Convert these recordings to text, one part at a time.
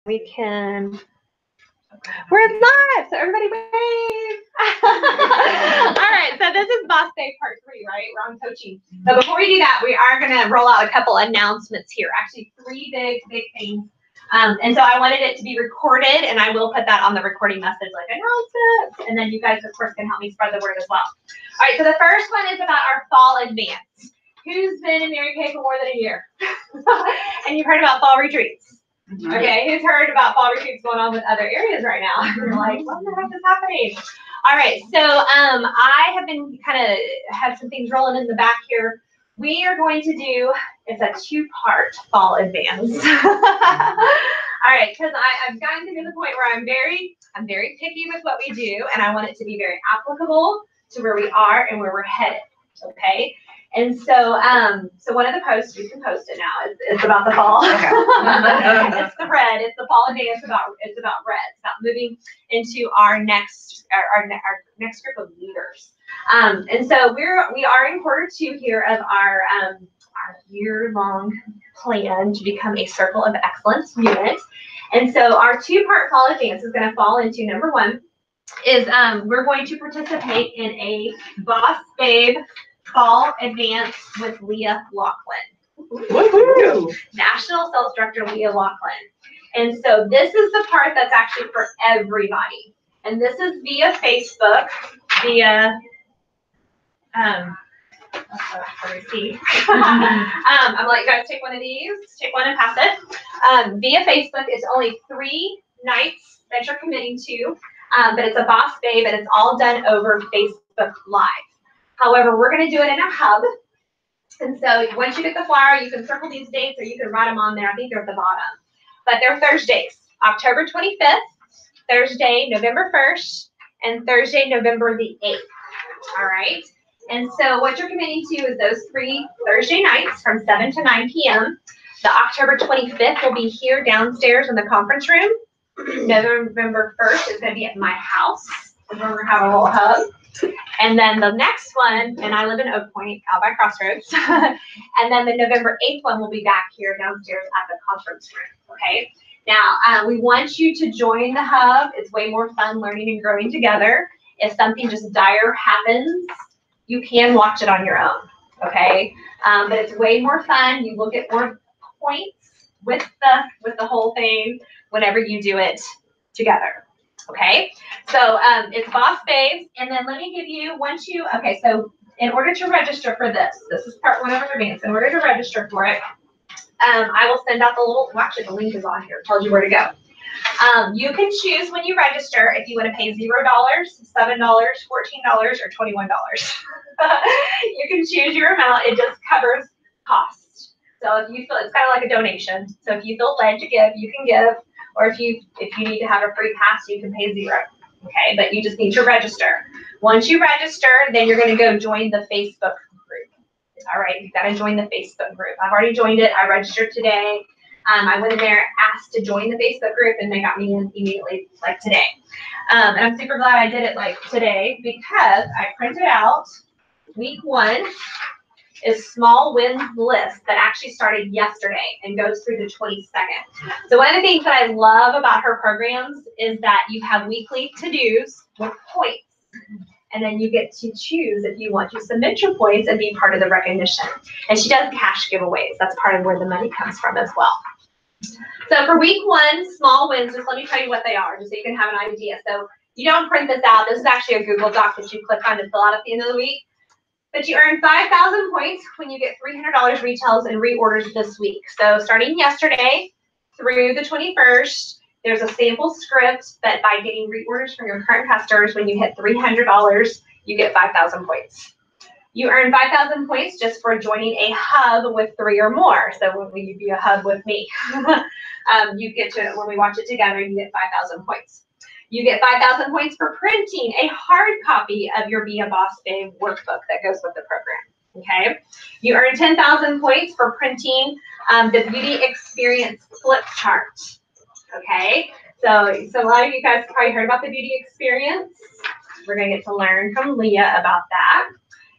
We can, we're live, so everybody wave. All right, so this is Boss Babe Part 3, right? We're on coaching. So before we do that, we are going to roll out a couple announcements here. Actually, three big things. And so I wanted it to be recorded, and I will put that on the recording message, like announcements. And then you guys, of course, can help me spread the word as well. All right, so the first one is about our fall advance. Who's been in Mary Kay for more than a year? And you've heard about fall retreats. Okay, who's heard about fall retreats going on with other areas right now? You're like, what the heck is happening? All right, so I have been have some things rolling in the back here. We are going to do, it's a two-part fall advance. All right, because I've gotten to the point where I'm very picky with what we do, and I want it to be very applicable to where we are and where we're headed. Okay. And so, so one of the posts, you can post it now, it's about the fall. It's the red, it's the fall advance, it's about red, it's about moving into our next group of leaders. And so we are in quarter 2 here of our year-long plan to become a Circle of Excellence unit. And so our 2-part fall advance is going to fall into number 1 is we're going to participate in a Boss Babe Fall Advance with Leah Laughlin. Woo-hoo. National Sales Director Leah Laughlin. And so this is the part that's actually for everybody. And this is via Facebook, via I'm like, you guys take one of these, take one and pass it. Via Facebook, it's only 3 nights that you're committing to, but it's a Boss Babe and it's all done over Facebook Live. However, we're going to do it in a hub. And so once you get the flyer, you can circle these dates or you can write them on there. I think they're at the bottom. But they're Thursdays, October 25th, Thursday, November 1st, and Thursday, November the 8th. All right. And so what you're committing to is those 3 Thursday nights from 7 to 9 p.m. The October 25th will be here downstairs in the conference room. November 1st is going to be at my house. We're going to have a little hub. And then the next one, and I live in Oak Point, out by Crossroads. And then the November 8th one will be back here downstairs at the conference room. Okay. Now, we want you to join the hub. It's way more fun learning and growing together. If something just dire happens, you can watch it on your own. Okay. But it's way more fun. You will get more points with the whole thing whenever you do it together. Okay, so it's Boss Babes, and then let me give you, okay, so in order to register for this is part 1 of our advance. In order to register for it, I will send out the little, well, actually the link is on here, it tells you where to go. You can choose when you register if you want to pay $0, $7, $14, or $21. You can choose your amount, it just covers costs. So if you feel, it's kind of like a donation, so if you feel led to give, you can give. Or if you need to have a free pass, you can pay $0. Okay, but you just need to register. Once you register, then you're going to go join the Facebook group. All right, you've got to join the Facebook group. I've already joined it. I registered today. I went in there, asked to join the Facebook group, and they got me in immediately, like today. And I'm super glad I did it like today because I printed out week 1. Is Small Wins List that actually started yesterday and goes through the 22nd. So one of the things that I love about her programs is that you have weekly to-dos with points. And then you get to choose if you want to submit your points and be part of the recognition. And she does cash giveaways. That's part of where the money comes from as well. So for week 1, Small Wins, just let me tell you what they are, just so you can have an idea. So you don't print this out. This is actually a Google Doc that you click on to fill out at the end of the week. But you earn 5,000 points when you get $300 retails and reorders this week. So starting yesterday through the 21st, there's a sample script that by getting reorders from your current customers, when you hit $300, you get 5,000 points. You earn 5,000 points just for joining a hub with 3 or more. So when you be a hub with me, you get to, when we watch it together, you get 5,000 points. You get 5,000 points for printing a hard copy of your Be a Boss Babe workbook that goes with the program. Okay. You earn 10,000 points for printing the Beauty Experience flip chart. Okay. So a lot of you guys probably heard about the Beauty Experience. We're going to get to learn from Leah about that.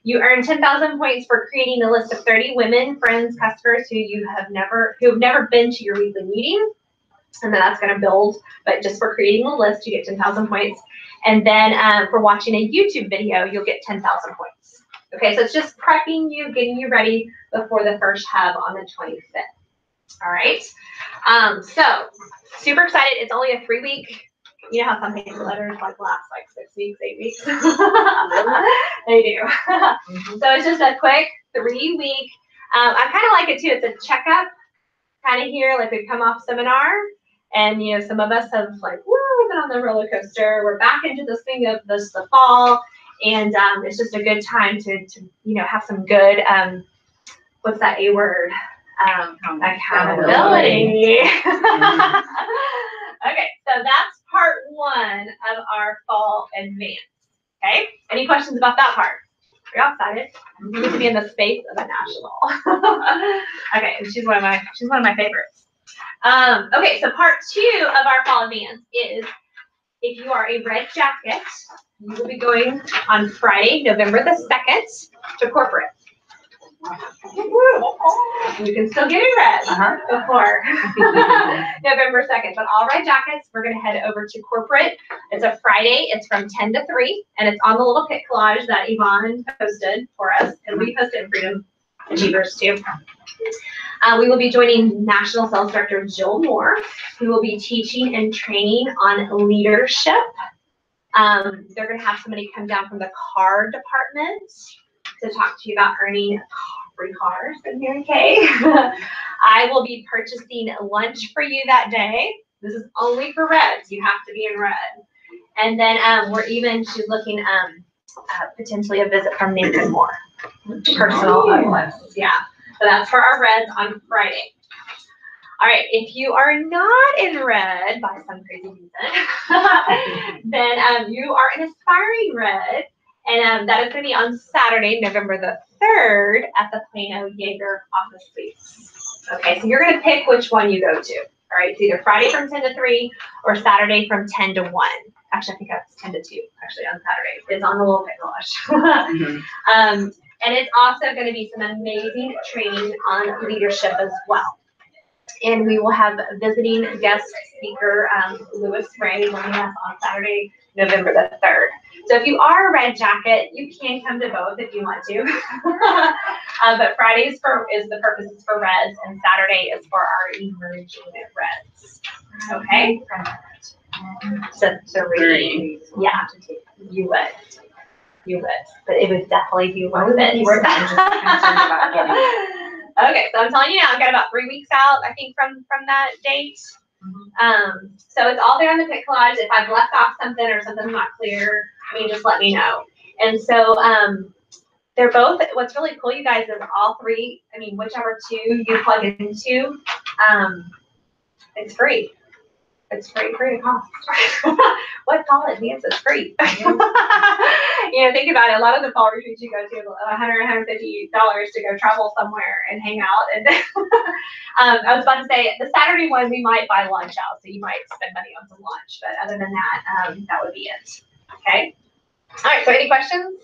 You earn 10,000 points for creating a list of 30 women, friends, customers who have never been to your weekly meeting. And then that's going to build, but just for creating a list, you get 10,000 points. And then for watching a YouTube video, you'll get 10,000 points. Okay, so it's just prepping you, getting you ready before the first hub on the 25th. All right. So super excited. It's only a 3-week. You know how some pay letters last 6 weeks, 8 weeks. They do. So it's just a quick 3-week. I kind of like it too. It's a checkup kind of here, like we've come off seminar. And, some of us have we've been on the roller coaster. We're back into this thing of the fall. And it's just a good time to have some good, what's that A word? Accountability. Okay, so that's part 1 of our fall advance. Okay, any questions about that part? Are y'all excited? We need to be in the space of a national. Okay, and she's one of my favorites. Okay, so part 2 of our fall advance is if you are a red jacket, you will be going on Friday, November the 2nd to corporate. You can still get in red before November 2nd, but all red jackets, we're going to head over to corporate. It's a Friday. It's from 10 to 3, and it's on the little pic collage that Yvonne posted for us, and we posted in Freedom Achievers too. We will be joining National Sales Director Jill Moore, who will be teaching and training on leadership. They're going to have somebody come down from the car department to talk to you about earning free cars in Mary Kay. I will be purchasing lunch for you that day. This is only for reds. You have to be in red. And then she's looking at potentially a visit from Nathan Moore. Personal lists. Yeah. So that's for our reds on Friday. All right, if you are not in red by some crazy reason, then you are an aspiring red. And that is going to be on Saturday, November the 3rd at the Plano Jaeger office suites. Okay, so you're going to pick which one you go to. All right, it's either Friday from 10 to 3 or Saturday from 10 to 1. Actually, I think that's 10 to 2, actually, on Saturday. It's on the little pick collage. And it's also going to be some amazing training on leadership as well. And we will have visiting guest speaker, Louis Spray, joining us on Saturday, November the 3rd. So if you are a red jacket, you can come to both if you want to. But Fridays is the purposes for reds, and Saturday is for our emerging reds. Okay? So really, yeah, you would. You would, but it would definitely be worth it. Okay, so I'm telling you now, I've got about 3 weeks out, I think, from that date. So it's all there on the pic collage. If I've left off something or something's not clear, just let me know. And so they're both, what's really cool, you guys, is all 3, whichever 2 you plug into, it's free. It's free of cost. What college means it's free. Think about it. A lot of the fall retreats you go to, $100, $150 to go travel somewhere and hang out. And I was about to say, the Saturday one, we might buy lunch out, so you might spend money on some lunch. But other than that, that would be it. Okay. All right. So any questions?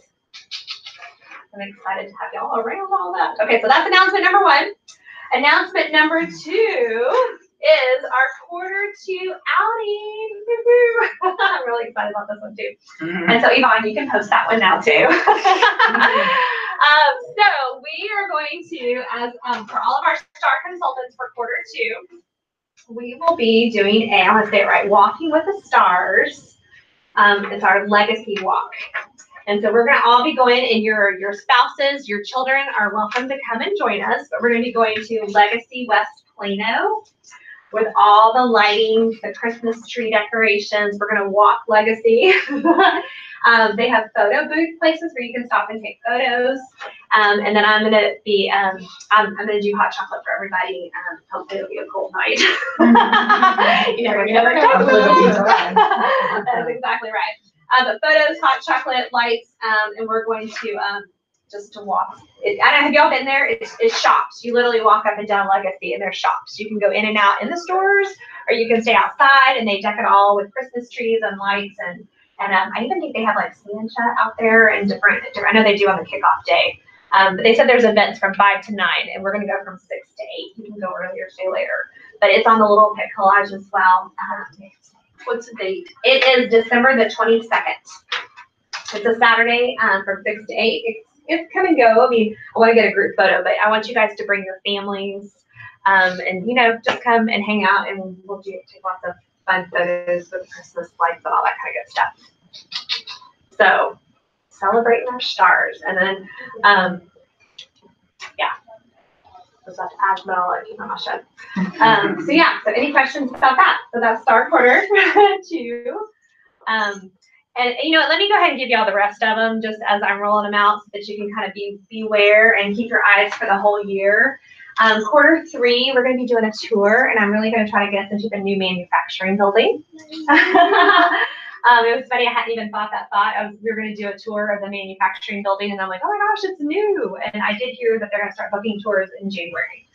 I'm excited to have y'all around all that. Okay. So that's announcement number 1. Announcement number 2 is our quarter 2 outing. I'm really excited about this one too. And so Yvonne, you can post that one now too. So we are going to, as for all of our STAR consultants for quarter 2, we will be doing I want to say it right, Walking with the Stars. It's our legacy walk. And so we're going to all be going, and your spouses, your children are welcome to come and join us, but we're going to be going to Legacy West Plano with all the lighting, the Christmas tree decorations. We're going to walk Legacy. They have photo booth places where you can stop and take photos. And then I'm going to be, I'm going to do hot chocolate for everybody. Hopefully it'll be a cold night. You never know. That's exactly right. But photos, hot chocolate, lights, and we're going to just to walk. I don't know, have y'all been there? It's shops. You literally walk up and down Legacy, and there's shops. You can go in and out in the stores, or you can stay outside, and they deck it all with Christmas trees and lights. And I even think they have like Santa out there and different. I know they do on the kickoff day. But they said there's events from 5 to 9, and we're going to go from 6 to 8. You can go earlier, stay later. but it's on the little pit collage as well. What's the date? It is December the 22nd. It's a Saturday from 6 to 8. It's come and go. I mean, I want to get a group photo, but I want you guys to bring your families and, you know, just come and hang out, and we'll take lots of fun photos with Christmas lights and all that kind of good stuff. So, celebrating our stars. And then, yeah. Was that asthma? I'll keep my shut. So yeah, so any questions about that? So that's star quarter 2. And you know, let me go ahead and give you all the rest of them just as I'm rolling them out so that you can kind of beware and keep your eyes for the whole year. Quarter 3, we're going to be doing a tour, and I'm really going to try to get us into the new manufacturing building. It was funny, I hadn't even thought that thought. We were going to do a tour of the manufacturing building, and I'm like, oh my gosh, it's new. And I did hear that they're going to start booking tours in January.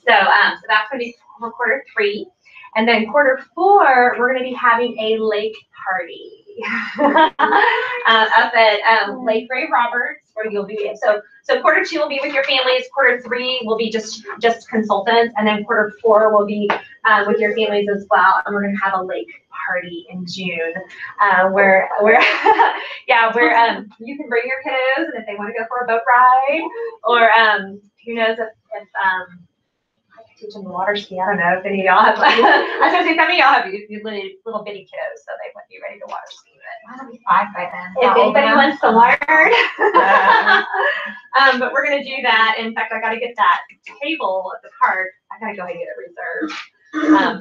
So, so that's going to be for quarter 3. And then quarter 4, we're going to be having a lake party up at Lake Ray Roberts, where you'll be. So quarter 2 will be with your families. Quarter 3 will be just consultants, and then quarter 4 will be with your families as well. And we're going to have a lake party in June, where yeah, where you can bring your kiddos, and if they want to go for a boat ride, or who knows if I could teach them the water ski. I don't know if any of y'all have. I was going to say some of y'all have little bitty kiddos, so they wouldn't be ready to water ski. But I'll be 5 by then. If anybody wants to learn, but we're going to do that. In fact, I got to get that table at the park. I got to go ahead and get it reserved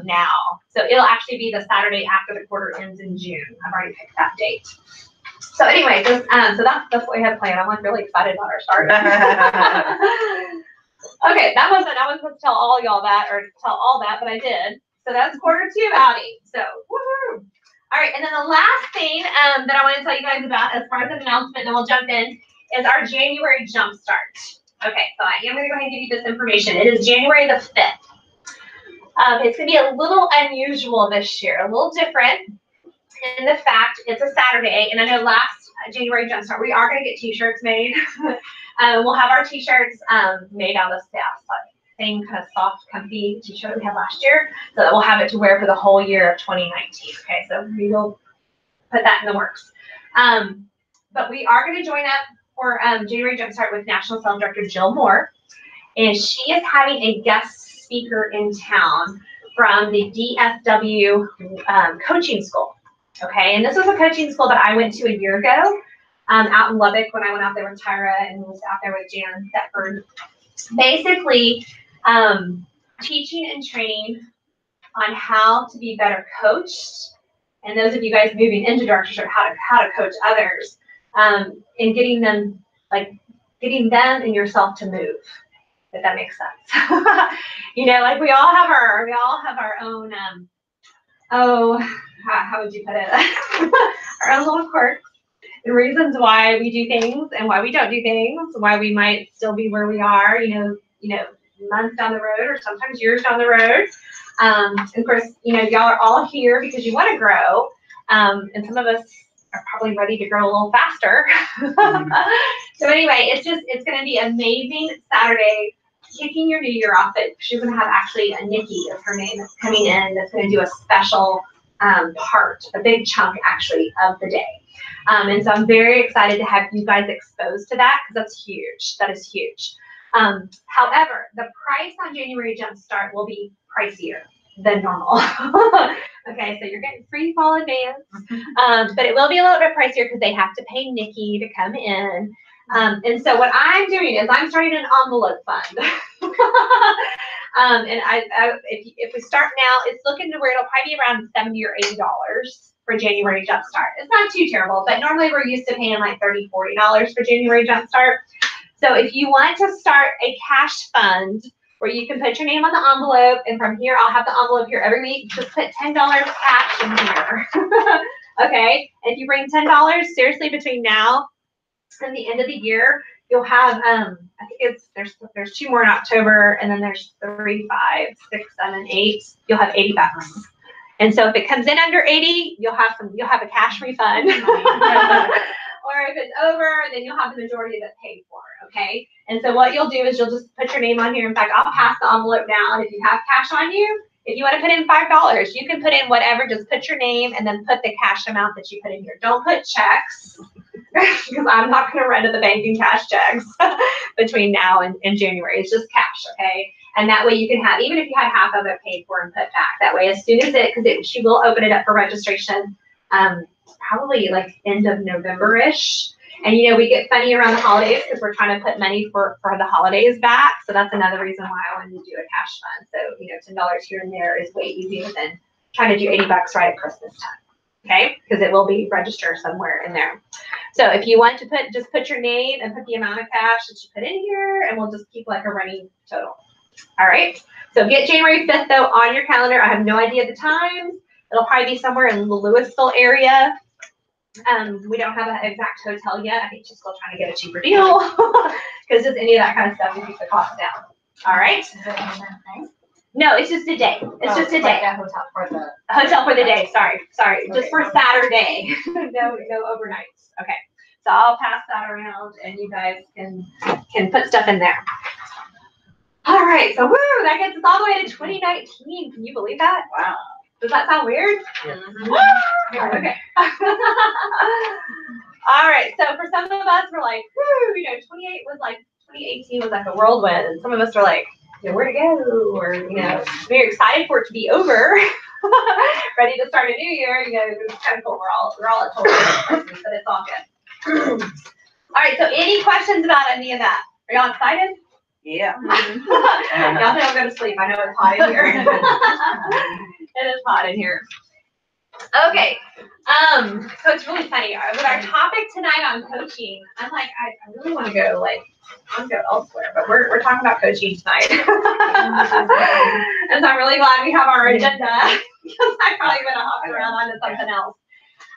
now. So it'll actually be the Saturday after the quarter ends in June. I've already picked that date. So anyway, just, so that's what we have planned. I'm like really excited about our start. Okay, I wasn't supposed to tell all y'all that or tell all that, but I did. So that's quarter 2 outing. So woohoo! All right, and then the last thing that I want to tell you guys about as far as an announcement, and then we'll jump in, is our January Jumpstart. Okay, so I am going to go ahead and give you this information. It is January the 5th. It's going to be a little unusual this year, a little different in the fact it's a Saturday, and I know last January Jumpstart, we are going to get t-shirts made. We'll have our t-shirts made out of the same kind of soft, comfy t-shirt we had last year, so that we'll have it to wear for the whole year of 2019. Okay, so we will put that in the works. But we are going to join up for January Jumpstart with National Sales Director Jill Moore, and she is having a guest speaker in town from the DFW coaching school. Okay, and this was a coaching school that I went to a year ago out in Lubbock when I went out there with Tyra and was out there with Jan Thetford. Basically, teaching and training on how to be better coached, and those of you guys moving into directorship, how to coach others, and getting them and yourself to move. If that makes sense. You know, like we all have our own how would you put it? Our own little quirks and reasons why we do things and why we don't do things, why we might still be where we are, you know, months down the road or sometimes years down the road. Of course, you know, y'all are all here because you want to grow. And some of us are probably ready to grow a little faster. So anyway, it's going to be amazing Saturday, kicking your new year off. But she's going to have actually a Nikki is her name that's coming in that's going to do a special part, a big chunk actually of the day. And so I'm very excited to have you guys exposed to that because that's huge. That is huge. However, the price on January Jumpstart will be pricier than normal. Okay, so you're getting free fall advance, but it will be a little bit pricier because they have to pay Nikki to come in. And so what I'm doing is I'm starting an envelope fund. And if we start now, it's looking to where it'll probably be around $70 or $80 for January Jumpstart. It's not too terrible, but normally we're used to paying like $30, $40 for January Jumpstart. So if you want to start a cash fund where you can put your name on the envelope, and from here I'll have the envelope here every week, just put $10 cash in here. Okay, and if you bring $10, seriously, between now and the end of the year, you'll have I think there's 2 more in October, and then there's 3, 5, 6, 7, 8. You'll have $80. And so if it comes in under 80, you'll have a cash refund. Or if it's over, then you'll have the majority of it paid for, okay? And so what you'll do is you'll just put your name on here. In fact, I'll pass the envelope down. If you have cash on you, If you want to put in $5, you can put in whatever. Just put your name and then put the cash amount that you put in here. Don't put checks because I'm not going to run to the bank and cash checks between now and January. It's just cash, okay? And that way you can have, even if you had half of it paid for and put back, that way as soon as because she will open it up for registration probably like end of November-ish. And, you know, we get funny around the holidays because we're trying to put money for the holidays back. So that's another reason why I wanted to do a cash fund. So, you know, $10 here and there is way easier than trying to do $80 right at Christmas time. Okay? Because it will be registered somewhere in there. So if you want to just put your name and put the amount of cash that you put in here, and we'll just keep like a running total. All right? So get January 5th, though, on your calendar. I have no idea the times. It'll probably be somewhere in the Louisville area. We don't have an exact hotel yet. I think she's still trying to get a cheaper deal because just any of that kind of stuff to keep the cost down. All right. No, it's just a day. It's just a day. Like a hotel for the day. Sorry. Okay. Just for Saturday. no overnights. Okay. So I'll pass that around, and you guys can put stuff in there. All right. So woo, that gets us all the way to 2019. Can you believe that? Wow. Does that sound weird? Yeah. Okay. All right. So for some of us, we're like, whoo, you know, 2018 was like a whirlwind. And some of us are like, you know, where to go? Or, you know, we're excited for it to be over. Ready to start a new year. You know, it's kind of cool. We're all at totally different places, but it's all good. All right. So any questions about any of that? Are y'all excited? Yeah. Y'all think I'm going to sleep. I know it's hot in here. It is hot in here. Okay. So it's really funny. With our topic tonight on coaching, I'm like, I really want to go elsewhere, but we're talking about coaching tonight. And so I'm really glad we have our agenda because I'm probably going to hop around onto something else.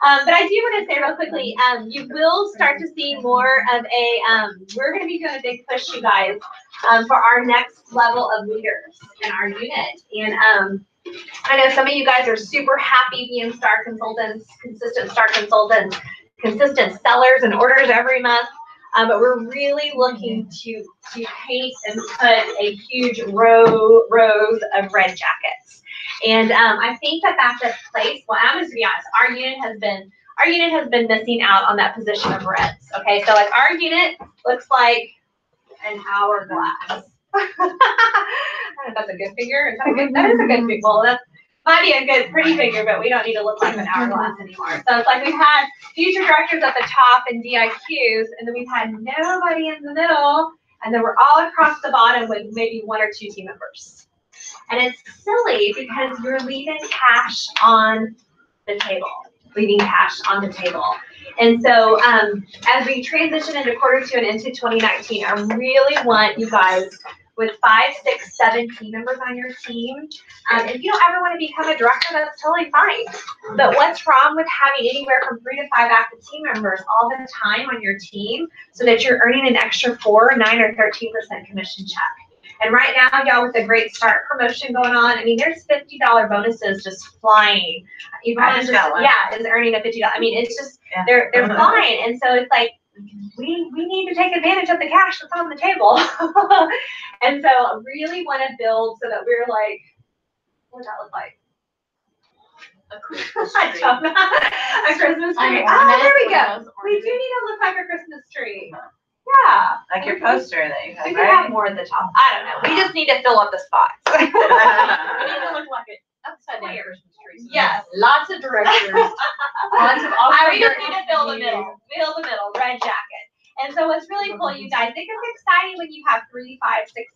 But I do want to say real quickly, you will start to see more of we're going to be doing a big push, you guys, for our next level of leaders in our unit. And I know some of you guys are super happy being STAR consultants, consistent STAR consultants, consistent sellers and orders every month. But we're really looking to paint and put a huge rows of red jackets. And I think that's a place. Well, I'm just to be honest. Our unit has been missing out on that position of reds. Okay, so like our unit looks like an hourglass. I don't know if that's a good figure. Is that a good? That is a good figure. Well, that might be a good, pretty figure, but we don't need to look like an hourglass anymore. So it's like we've had future directors at the top and DIQs, and then we've had nobody in the middle, and then we're all across the bottom with maybe one or two team members. And it's silly because you're leaving cash on the table. And so as we transition into quarter 2 and into 2019, I really want you guys with 5, 6, 7 team members on your team. If you don't ever want to become a director, that's totally fine. But what's wrong with having anywhere from 3 to 5 active team members all the time on your team so that you're earning an extra 4, 9, or 13% commission check? And right now, y'all, with the Great Start promotion going on, I mean, there's $50 bonuses just flying. Yvonne is earning a $50. I mean, it's just they're flying, and so it's like we need to take advantage of the cash that's on the table. And so, I really want to build so that we're like, what does that look like? A Christmas tree. A Christmas tree. Oh, there we go. We do need to look like a Christmas tree. Yeah. Like your poster that you have, we could have more at the top. I don't know. We just need to fill up the spots. We need to look like it. Upside down Christmas tree. Yes. Lots of directors. Lots of we just need to fill the middle. Red jacket. And so what's really cool, you guys, think it's exciting when you have 3, 5, 6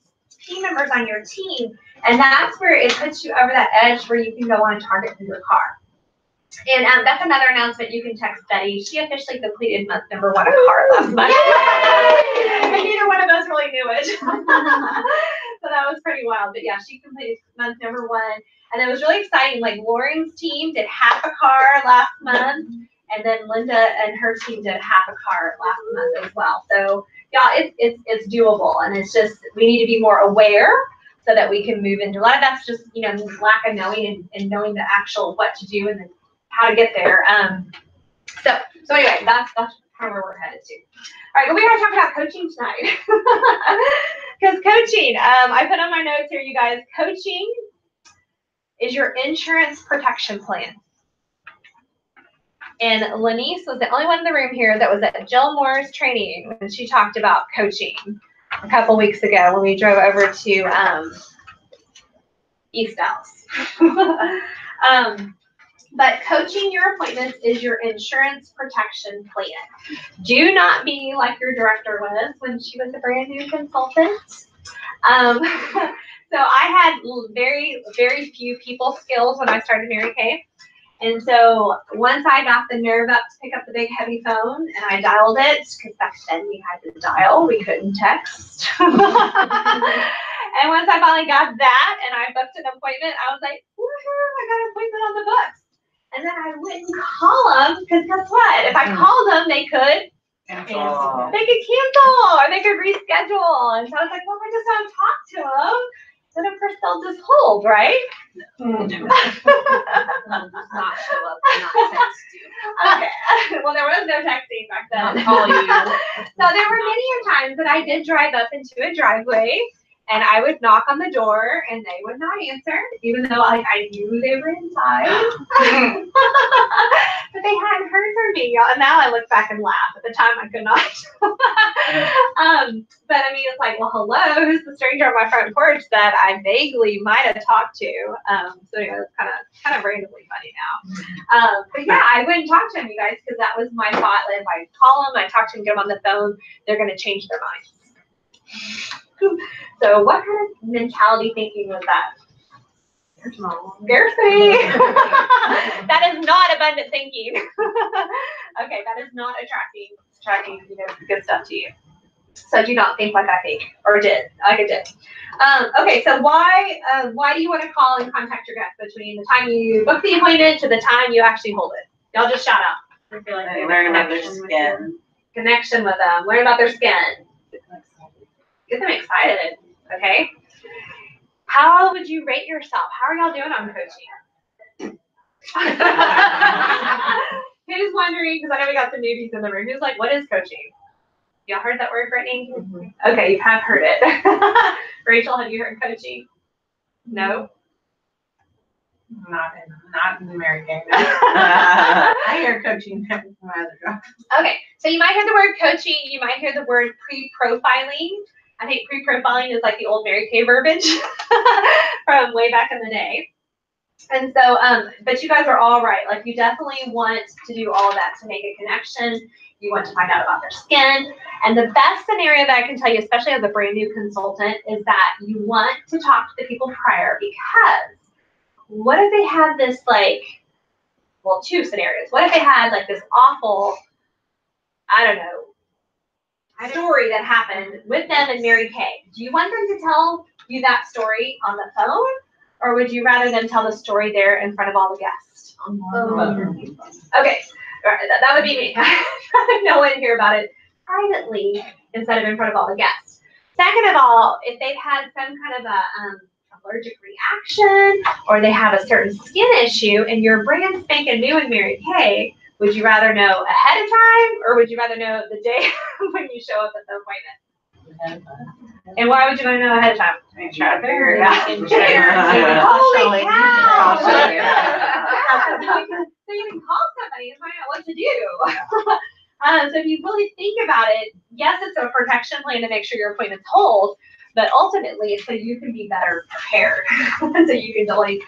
team members on your team. And that's where it puts you over that edge where you can go on target for your car. And that's another announcement. You can text Betty. She officially completed month number 1 of car last month. And neither one of us really knew it. So that was pretty wild. But yeah, she completed month number 1. And it was really exciting. Like Lauren's team did half a car last month. And then Linda and her team did half a car last month as well. So yeah, it's doable. And it's just, we need to be more aware so that we can move into a lot of that's just, you know, lack of knowing and knowing the actual what to do and then how to get there. So anyway, that's kind of where we're headed to. All right, but we're going to talk about coaching tonight. Because coaching, I put on my notes here, you guys, coaching is your insurance protection plan. And Lanice was the only one in the room here that was at Jill Moore's training when she talked about coaching a couple weeks ago when we drove over to East Dallas. But coaching your appointments is your insurance protection plan. Do not be like your director was when she was a brand new consultant. So I had very, very few people skills when I started Mary Kay. And so once I got the nerve up to pick up the big heavy phone and I dialed it, because back then we had to dial, we couldn't text. And once I finally got that and I booked an appointment, I was like, woohoo, I got an appointment on the books. And then I wouldn't call them, because guess what? If I called them, they could cancel or they could reschedule. And so I was like, well, if I just don't talk to them, then of course they'll just hold, right? Not show up, not text you. Okay. Well, there was no texting back then. Not call you. So there were many times that I did drive up into a driveway and I would knock on the door and they would not answer, even though I knew they were inside. But they hadn't heard from me, y'all. And now I look back and laugh. At the time, I could not. But I mean, it's like, well, hello, who's the stranger on my front porch that I vaguely might have talked to? So anyway, it's kind of randomly funny now. But yeah, I wouldn't talk to them, you guys, because that was my thought. If I call them, I talk to them, get them on the phone, they're going to change their minds. So what kind of mentality thinking was that? Scarcity. That is not abundant thinking. Okay, that is not attracting good stuff to you. So do not think like I think, or did, like I did. Okay, so why do you want to call and contact your guest between the time you book the appointment to the time you actually hold it? Y'all just shout out. I feel like they learn about their skin. Connection with them. Learn about their skin. Get them excited. Okay. How would you rate yourself? How are y'all doing on coaching? Who's wondering, because I know we got some newbies in the room, who's like, what is coaching? Y'all heard that word, Brittany? Mm-hmm. Okay, you have heard it. Rachel, have you heard coaching? No? Not in American. I hear coaching from my other job. Okay, so you might hear the word coaching, you might hear the word pre-profiling. I think pre-profiling is like the old Mary Kay verbiage from way back in the day. And so, but you guys are all right. Like, you definitely want to do all of that to make a connection. You want to find out about their skin. And the best scenario that I can tell you, especially as a brand new consultant, is that you want to talk to the people prior, because what if they had this, like, well, two scenarios. What if they had like this awful, I don't know, story that happened with them and Mary Kay? Do you want them to tell you that story on the phone, or would you rather them tell the story there in front of all the guests? Okay, that would be me. No one hear about it privately instead of in front of all the guests. Second of all, if they've had some kind of a allergic reaction, or they have a certain skin issue, and you're brand spanking new in Mary Kay, would you rather know ahead of time, or would you rather know the day when you show up at the appointment? And why would you want to know ahead of time? I'm trying to figure it out. Holy cow! So you can call somebody and find out what to do. So if you really think about it, yes, it's a protection plan to make sure your appointments hold, but ultimately it's so you can be better prepared. So you can really,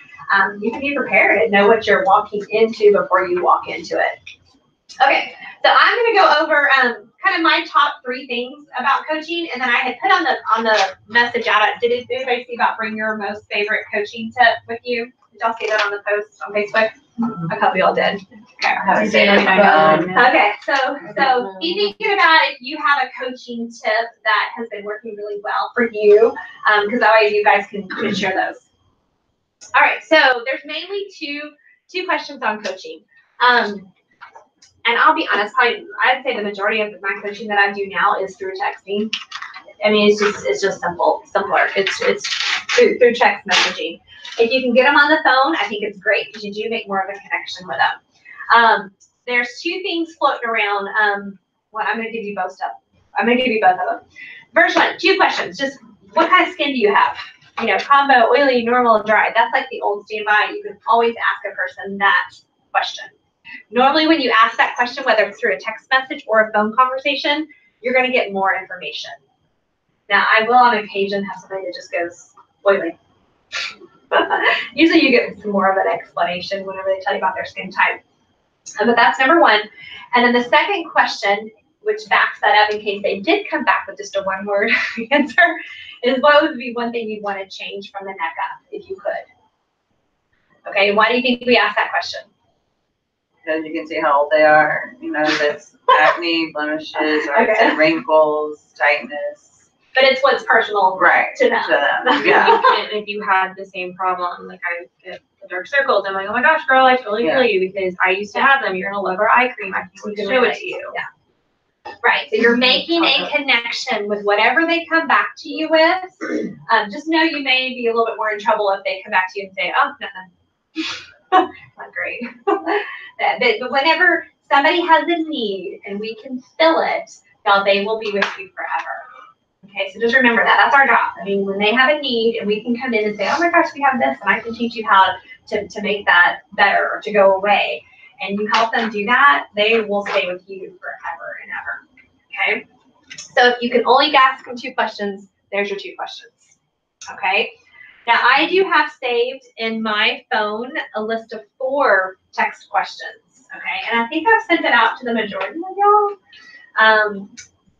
you can be prepared and know what you're walking into before you walk into it. Okay, so I'm going to go over kind of my top 3 things about coaching, and then I had put on the message out. Did anybody see about bring your most favorite coaching tip with you? Did y'all see that on the post on Facebook? A couple of y'all did. Okay, I haven't seen it. Okay, so be thinking about if you have a coaching tip that has been working really well for you, because that way you guys can share those. All right, so there's mainly two questions on coaching. And I'll be honest, I'd say the majority of my coaching that I do now is through texting. I mean, it's just simpler. It's through text messaging. If you can get them on the phone, I think it's great, because you do make more of a connection with them. There's 2 things floating around. Well, I'm going to give you both of them. First one, 2 questions. Just what kind of skin do you have? combo, oily, normal, dry. That's like the old standby. You can always ask a person that question. Normally when you ask that question, whether it's through a text message or a phone conversation, you're going to get more information. Now, I will on occasion have somebody that just goes oily. Usually you get some more of an explanation whenever they tell you about their skin type. But that's number one. And then the second question, which backs that up in case they did come back with just a one-word answer, is what would be one thing you'd want to change from the neck up if you could? Okay, why do you think we asked that question? Because you can see how old they are. That's acne, blemishes, or wrinkles, tightness. But it's what's personal to them. Yeah. If you had the same problem, like I get the dark circles, I'm like, oh my gosh, girl, I totally feel you because I used to have them. You're gonna love our eye cream. I can show it to you. Yeah. Right. So you're making a connection with whatever they come back to you with. Just know you may be a little bit more in trouble if they come back to you and say, oh, nothing. Not great. But whenever somebody has a need and we can fill it, they will be with you forever. Okay, so just remember that. That's our job. I mean, when they have a need and we can come in and say, oh my gosh, we have this, and I can teach you how to make that better or to go away, and you help them do that, they will stay with you forever and ever. Okay? So if you can only ask them 2 questions, there's your 2 questions. Okay? Now, I do have saved in my phone a list of 4 text questions. Okay? And I think I've sent it out to the majority of y'all.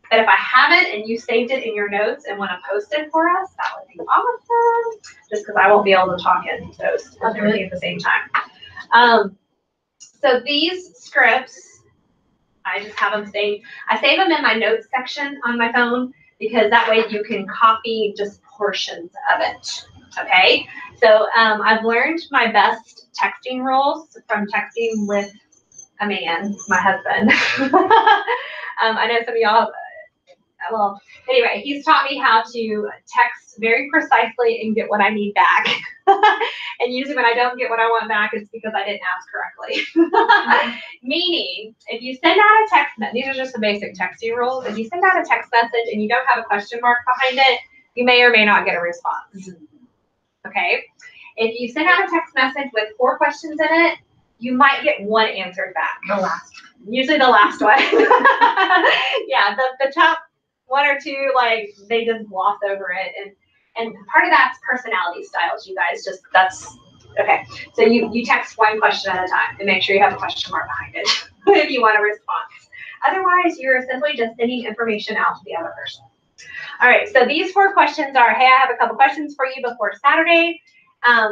But if I haven't and you saved it in your notes and want to post it for us, that would be awesome. Just because I won't be able to talk in those everything at the same time. So these scripts, I just have them saved. I save them in my notes section on my phone because that way you can copy just portions of it. Okay. So I've learned my best texting rules from texting with a man, my husband. I know some of y'all. Well, anyway, he's taught me how to text very precisely and get what I need back. And usually when I don't get what I want back, it's because I didn't ask correctly. Meaning, if you send out a text message, these are just the basic texting rules. If you send out a text message and you don't have a question mark behind it, you may or may not get a response. Okay? If you send out a text message with 4 questions in it, you might get 1 answered back. The last. Usually the last one. Yeah, the top 1 or 2, like, they just gloss over it. And part of that's personality styles, you guys. Just, that's, okay. So you text 1 question at a time and make sure you have a question mark behind it if you want a response. Otherwise, you're simply just sending information out to the other person. All right, so these 4 questions are, hey, I have a couple questions for you before Saturday.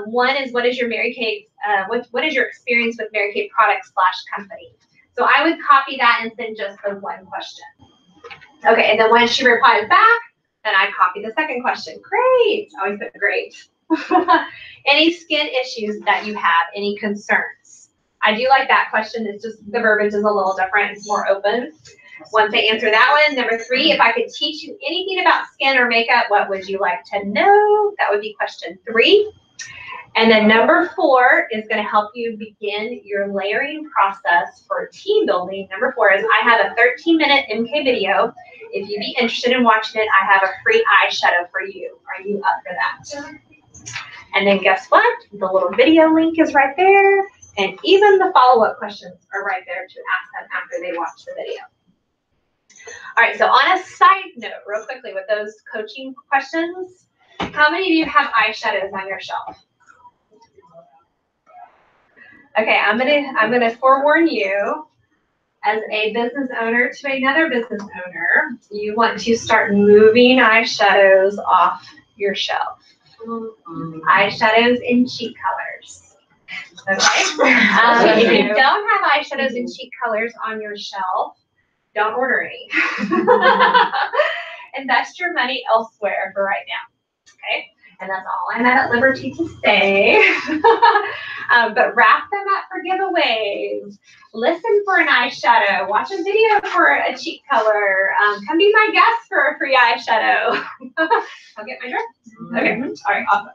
One is, what is your Mary Kate, what is your experience with Mary Kate products / company? So I would copy that and send just the 1 question. Okay, and then when she replies back, then I copy the second question. Great, always put great. Any skin issues that you have, any concerns? I do like that question. It's just, the verbiage is a little different. It's more open. Once they answer that one, number 3, if I could teach you anything about skin or makeup, what would you like to know? That would be question 3. And then number 4 is going to help you begin your layering process for team building. Number 4 is I have a 13-minute MK video. If you'd be interested in watching it, I have a free eyeshadow for you. Are you up for that? And then guess what? The little video link is right there. And even the follow-up questions are right there to ask them after they watch the video. All right, so on a side note, real quickly with those coaching questions, how many of you have eyeshadows on your shelf? Okay, I'm gonna forewarn you, as a business owner to another business owner, you want to start moving eyeshadows off your shelf. Eyeshadows in cheek colors. Okay? If you don't have eyeshadows in cheek colors on your shelf, don't order any. Invest your money elsewhere for right now. Okay? And that's all I'm at liberty to say. But wrap them up for giveaways. Listen for an eyeshadow. Watch a video for a cheek color. Come be my guest for a free eyeshadow. I'll get my dress. Okay. All right. Awesome.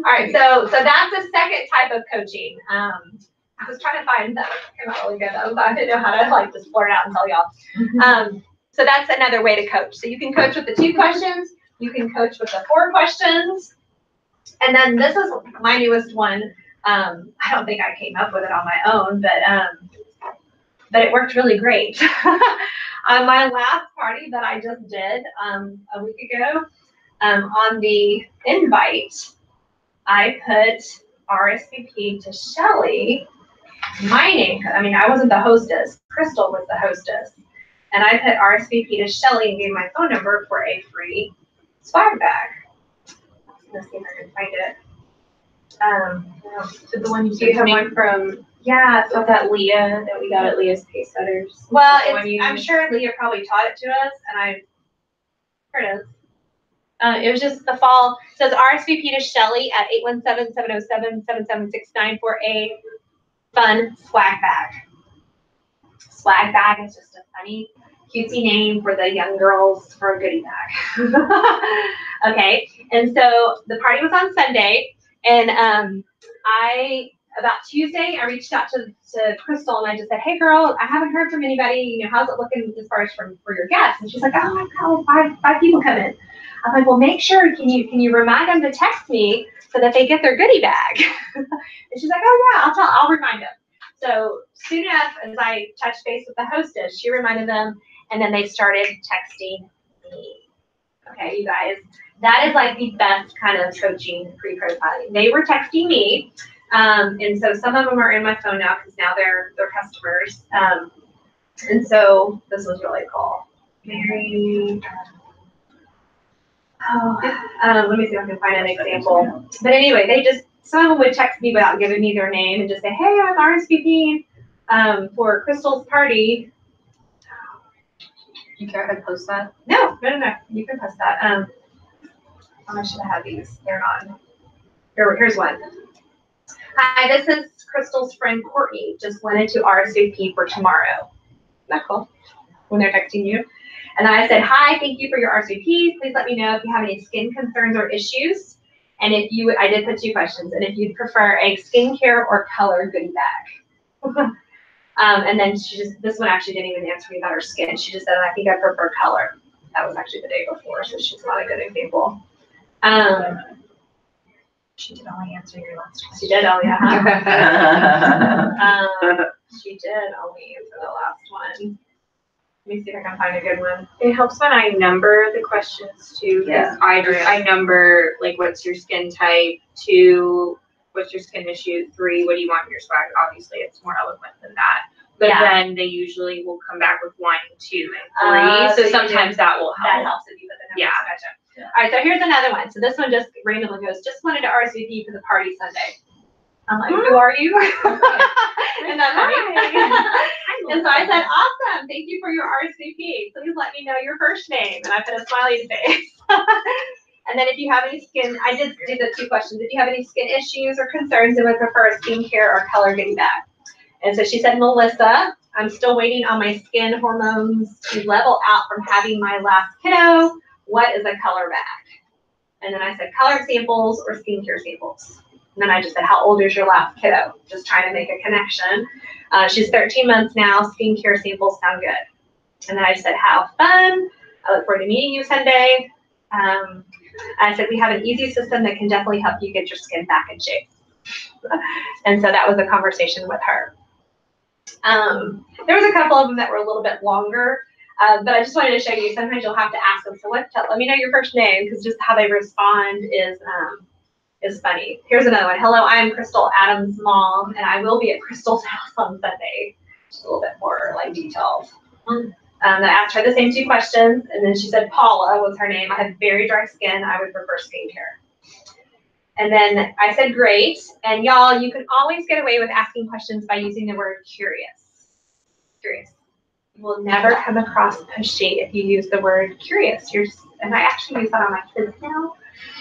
All right. So that's the second type of coaching. I was trying to find that. Came out really good. I didn't know how to just blurt out and tell y'all. So that's another way to coach. So you can coach with the 2 questions. You can coach with the 4 questions. And then this is my newest one. I don't think I came up with it on my own, but it worked really great. On my last party that I just did a week ago, on the invite, I put RSVP to Shelly. My name, I mean, I wasn't the hostess. Crystal was the hostess. And I put RSVP to Shelly and gave my phone number for a free swag bag. Let's see if I can find it. So the one you Do you have sent one me, from, yeah, was that Leah, that we got at Leah's Pacesetters? well, When you- I'm sure Leah probably taught it to us, and here it is. It was just the fall. It says RSVP to Shelly at 817-707-7769 for a fun swag bag. Swag bag is just a funny, cutesy name for the young girls for a goodie bag. Okay, and so the party was on Sunday, and about Tuesday, I reached out to Crystal and I just said, hey girl, I haven't heard from anybody, you know, how's it looking as far as for your guests? And she's like, oh, I've got five people coming. I'm like, well, make sure, can you remind them to text me so that they get their goodie bag? And she's like, oh yeah, I'll remind them. So soon enough, as I touched base with the hostess, she reminded them, and then they started texting me. Okay, you guys, that is like the best kind of coaching pre-profiling. They were texting me, and so some of them are in my phone now because now they're customers. And so this was really cool. Very. Let me see if I can find an example. But anyway, some of them would text me without giving me their name and just say, hey, I'm RSVPing for Crystal's party. You care if I post that? No. You can post that. I should have had these. They're not. Here's one. Hi, this is Crystal's friend Courtney. Just wanted to RSVP for tomorrow. Isn't that cool? When they're texting you. And then I said, hi, thank you for your RSVP. Please let me know if you have any skin concerns or issues. And I did put 2 questions. And if you'd prefer a skincare or color goodie bag. And then this one actually didn't even answer me about her skin. She just said, I think I prefer color. That was actually the day before, so she's not a good example. She did only answer your last question. She did, oh yeah. She did only answer the last one. Let me see if I can find a good one. It helps when I number the questions too, because I number like what's your skin type, 2, what's your skin issue, 3, what do you want in your swag? Obviously, it's more eloquent than that. But then they usually will come back with 1, 2, and 3. So sometimes that will help. That helps if you put the numbers. Gotcha. Yeah. All right, so here's another one. So this one just randomly goes, just wanted to RSVP for the party Sunday. I'm like, who are you? And that's And so I said, awesome, thank you for your RSVP. Please let me know your first name. And I put a smiley face. And then if you have any skin, I did do the 2 questions. If you have any skin issues or concerns and would prefer a skincare or color goodie bag. And so she said, Melissa, I'm still waiting on my skin hormones to level out from having my last kiddo. What is a color bag? And then I said, color samples or skincare samples. And then I just said, how old is your last kiddo? Just trying to make a connection. She's 13 months now. Skincare samples sound good. And then I said, have fun. I look forward to meeting you Sunday. I said, we have an easy system that can definitely help you get your skin back in shape. And so that was a conversation with her. There was a couple of them that were a little bit longer, but I just wanted to show you, sometimes you'll have to ask them, so let me know your first name, because just how they respond is funny. Here's another one. Hello, I'm Crystal Adams' mom, and I will be at Crystal's house on Sunday. Just a little bit more like detailed. I asked her the same 2 questions, and then she said Paula was her name. I have very dry skin. I would prefer skincare. And then I said great. And y'all, you can always get away with asking questions by using the word curious. Curious. You will never come across pushy if you use the word curious. And I actually use that on my kids now,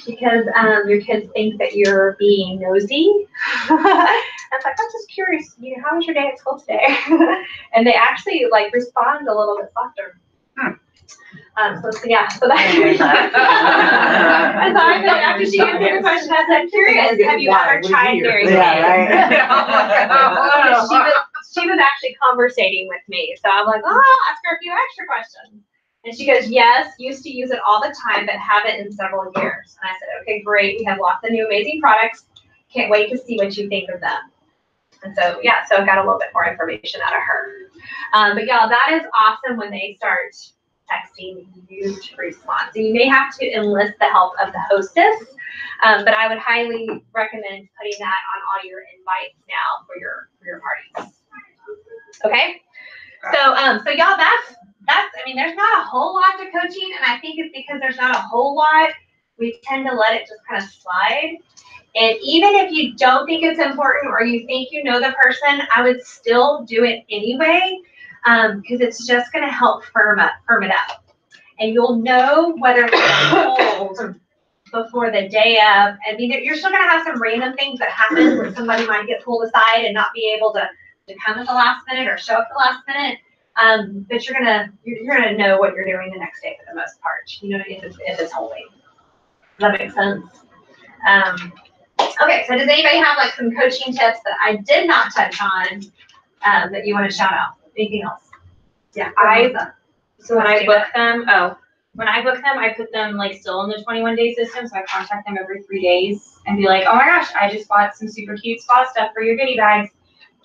because your kids think that you're being nosy. It's like, I'm just curious, how was your day at school today? And they actually like respond a little bit softer. So yeah, so that. And so I said, after she answered the question, I said, curious, have you ever tried dairy cake? She was actually conversating with me. So I'm like, I'll ask her a few extra questions. And she goes, yes, used to use it all the time, but haven't in several years. And I said, okay, great. We have lots of new amazing products. Can't wait to see what you think of them. And so, yeah, so I got a little bit more information out of her. But y'all, that is awesome when they start texting you to respond. So you may have to enlist the help of the hostess, but I would highly recommend putting that on all your invites now for your parties. Okay? So y'all, that's, I mean, there's not a whole lot to coaching, and I think it's because there's not a whole lot, we tend to let it just kind of slide. And even if you don't think it's important or you think you know the person, I would still do it anyway, because it's just going to help firm it up. And you'll know whether it's cold before the day of. I mean, you're still going to have some random things that happen where somebody might get pulled aside and not be able to come at the last minute or show up at the last minute. But you're gonna know what you're doing the next day for the most part. You know, if it's holding. Does that make sense? Okay, so does anybody have like some coaching tips that I did not touch on that you want to shout out? Anything else? Yeah. When I book them, I put them like still in the 21-day system. So I contact them every 3 days and be like, oh my gosh, I just bought some super cute spa stuff for your goodie bags.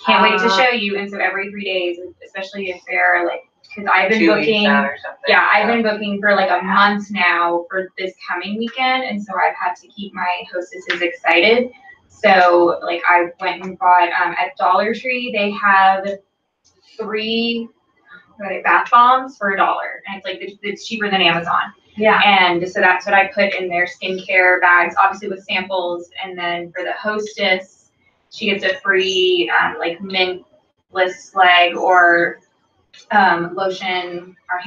Can't wait to show you. And so every 3 days, especially if they're like, because I've been booking, I've been booking for like a month now for this coming weekend. And so I've had to keep my hostesses excited. So like I went and bought at Dollar Tree, they have 3 bath bombs for $1. And it's like, it's cheaper than Amazon. Yeah. And so that's what I put in their skincare bags, obviously with samples. And then for the hostess, she gets a free like mintless leg or lotion or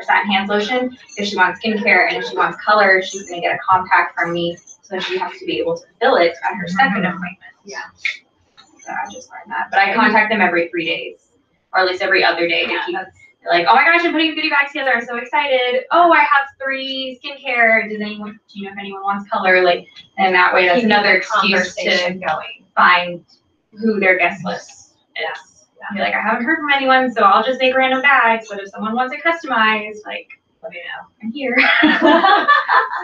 satin hands lotion if she wants skincare, and if she wants color, she's gonna get a compact from me, so she has to be able to fill it at her second appointment. Yeah. So I just learned that, but I contact them every 3 days, or at least every other day to keep like, oh my gosh, I'm putting goodie bags together. I'm so excited. Oh, I have 3 skincare. Do you know if anyone wants color? Like, and that way that's another excuse to find who their guest list is. Yeah. Be like, I haven't heard from anyone, so I'll just make random bags. But if someone wants it customized, like, let me know. I'm here. So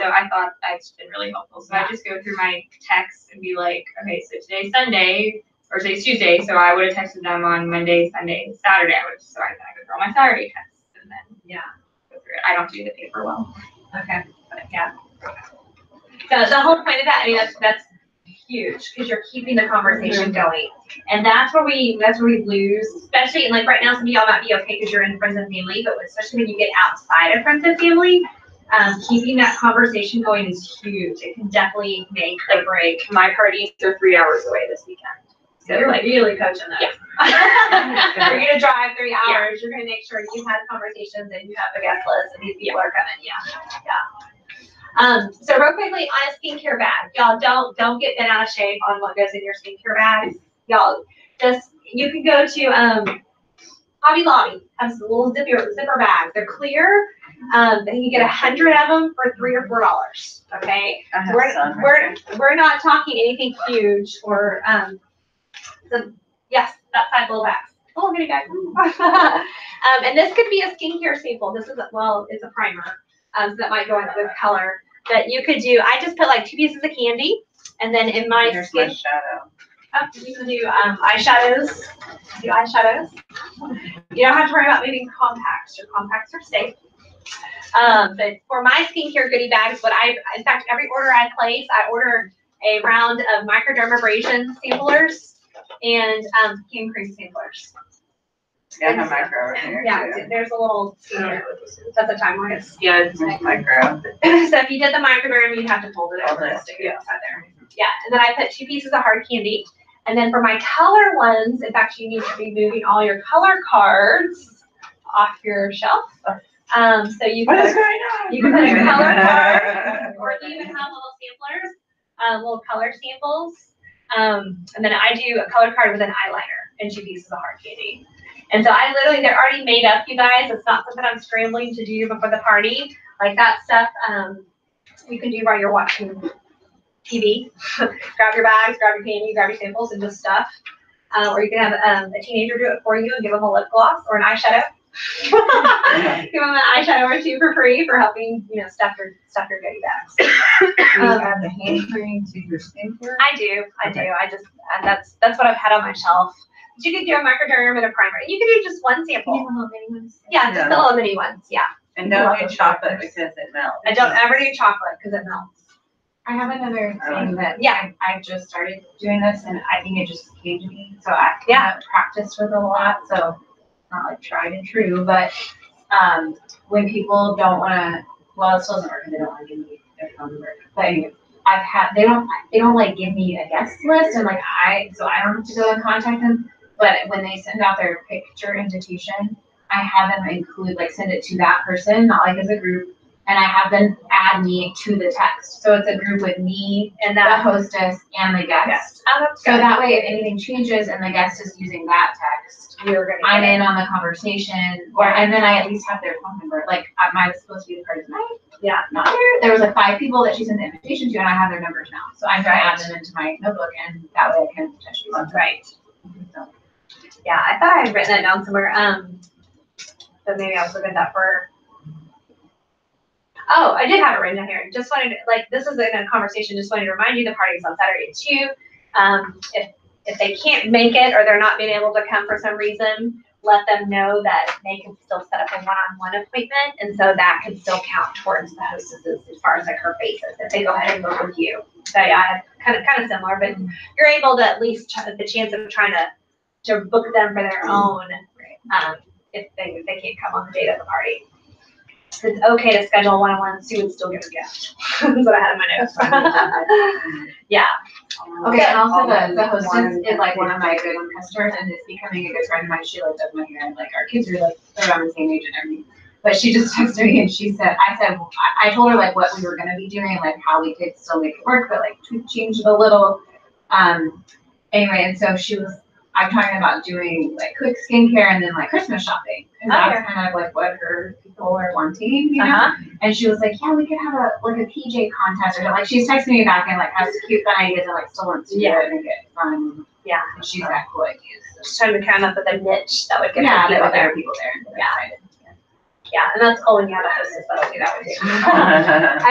I thought that's been really helpful. So I just go through my texts and be like, okay, so today's Sunday, or today's Tuesday, so I would have texted them on Monday, Sunday, Saturday. I go through all my Saturday texts and then go through it. I don't do the paper well. Okay. But yeah. So the whole point of that, I mean, that's huge, because you're keeping the conversation going, and that's where we lose, especially, and like right now, some of y'all might be okay because you're in friends and family, but especially when you get outside of friends and family, keeping that conversation going is huge. It can definitely make or break. My parties are 3 hours away this weekend. So you're like really coaching that. Yeah. You're gonna drive 3 hours. You're gonna make sure you have conversations and you have a guest list, and these people are coming. Yeah. So real quickly on a skincare bag, y'all don't get bent out of shape on what goes in your skincare bags. Y'all you can go to Hobby Lobby, has little zipper bags. They're clear. Then you get 100 of them for $3 or $4. Okay. We're not talking anything huge or yes, that size little bags. Oh, goodie bag. And this could be a skincare sample. This is it's a primer. So that might go into with color. But you could do, I just put like 2 pieces of candy, and then in my skin. Shadow. Oh, you can do eyeshadows. You don't have to worry about moving compacts. Your compacts are safe. But for my skincare goodie bags, in fact, every order I place, I order a round of microdermabrasion samplers and hand cream samplers. Yeah, I have micro in here. Yeah, too. there's a little, that's a time where it's, It's micro. so if you did the microderm, you'd have to fold it over and stick it inside there. Yeah, and then I put 2 pieces of hard candy. And then for my color ones, in fact, you need to be moving all your color cards off your shelf. So you can, you can put your color cards, or you even have little samplers, little color samples. And then I do a color card with an eyeliner and 2 pieces of hard candy. And so they're already made up, you guys. It's not something I'm scrambling to do before the party. Like that stuff, you can do while you're watching TV. Grab your bags, grab your candy, grab your samples, and just stuff. Or you can have a teenager do it for you and give them a lip gloss or an eyeshadow. Give them an eyeshadow or two for free for helping, stuff your goodie bags. Do you add the hand cream to your skincare? I do. I just, that's what I've had on my shelf. But you could do a microderm and a primer. You could do just one sample. Little mini ones? Yeah, just the little mini ones. Yeah. And don't do chocolate because it melts. I don't ever do chocolate because it melts. I have another thing that Yeah. I just started doing this, and I think it just came to me. So I Yeah. haven't practiced with it a lot, so not like tried and true. But when people don't want to, well, it still doesn't work because they don't want to give me their phone number. But anyway, they don't like give me a guest list, and so I don't have to go and contact them. But when they send out their picture invitation, I have them include, send it to that person, not like as a group, and I have them add me to the text. So it's a group with me And the that. hostess and the guest. Oh, that's So good. that way, if anything changes and the guest is using that text, You're gonna. I'm get it. in on the conversation, and then I at least have their phone number. Am I supposed to be the party tonight? Yeah. Not here. There was 5 people that she sent the invitation to, and I have their numbers now. So I'm trying to add them into my notebook, and that way I can potentially. That's right. So, Yeah, I thought I had written that down somewhere. But maybe I was looking at that for. Oh, I did have it written down here. Just wanted to, this is a conversation. Just wanted to remind you the party's on Saturday too. If they can't make it or they're not being able to come for some reason, let them know that they can still set up a one-on-one appointment, and so that can still count towards the hostesses as far as her basis if they go ahead and book with you. So yeah, I had kind of similar, but you're able to at least the chance of trying to book them for their own if they can't come on the date of the party. It's okay to schedule one-on-ones. You would still get a gift. That's what I had in my notes. Yeah. okay, and also the hostess is one of my good customers, and is becoming a good friend of mine. She does my hair, and our kids are around the same age and everything. But she just texted me and I told her what we were gonna be doing, how we could still make it work, but change it a little. Anyway, and so I'm talking about doing quick skincare and then Christmas shopping. And that's kind of what her people are wanting, you know? And she was yeah, we could have a PJ contest or something. She's texting me back and has cute fun ideas and still wants to do it and make it fun. Yeah. And she's got cool ideas. Just trying to come up with a niche that would get that people would there. get people there. Yeah. Yeah, and that's cool when you have a hostess that'll do that with you.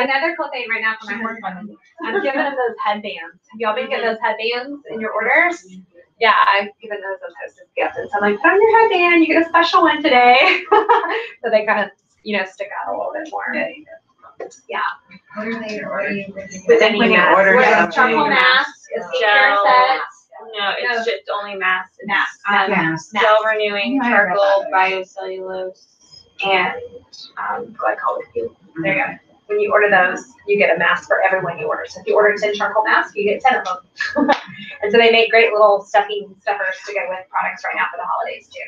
Another cool thing right now for my horse fund, I'm giving them those headbands. Have y'all been getting those headbands in your orders? Yeah, I've given those as hostess gifts. And so I'm put on your headband, you get a special one today. So they kind of, stick out a little bit more. Yeah. What are they ordering? With any With order something. charcoal mask, a skincare Gel. set. No, it's just only masks. It's, Masks. Gel renewing, Yeah, I charcoal, read biocellulose, and glycolic. There you go. When you order those, you get a mask for everyone you order. So if you order 10 charcoal masks, you get 10 of them. And so they make great little stuffers to go with products right now for the holidays too.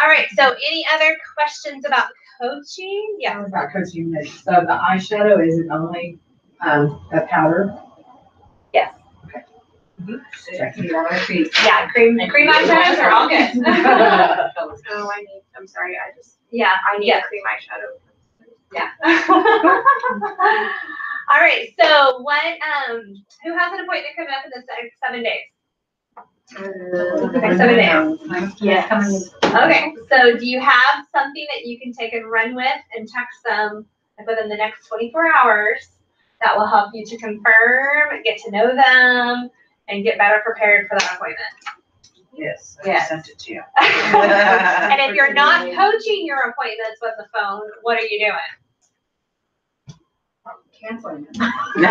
All right, so any other questions about coaching? Yeah. About coaching this. So the eyeshadow is it only a powder? Yes. Okay. Yeah, cream eyeshadows are all good. Oh, I'm sorry, I need a cream eyeshadow. Yeah. All right, so who has an appointment coming up in the next 7 days? Next 7 days. Yes. Okay, so do you have something that you can take and run with and text them within the next 24 hours that will help you to confirm, get to know them, and get better prepared for that appointment? Yes, I Yes. sent it to you. And if you're not coaching your appointments with the phone, what are you doing? Canceling them. I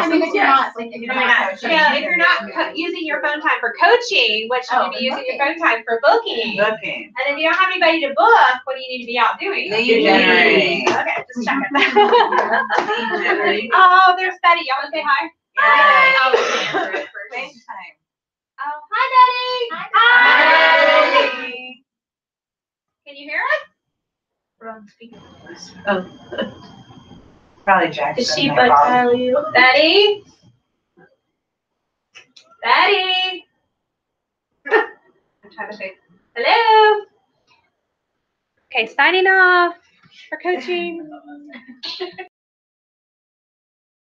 mean, if you're not, if you're not coaching. if you're not using your phone time for coaching, what should you be using your phone time for booking? Looking. And if you don't have anybody to book, what do you need to be out doing? Lead generating. Okay, just checking. Lead generating. Oh, there's Betty. Y'all want to say hi? Hi. FaceTime. Oh, hi, Betty. Hi. Can you hear us? We're on speaker. Oh. Probably Jackson. Is she my problem. you? Betty? Betty? I'm trying to say hello. Okay, signing off for coaching.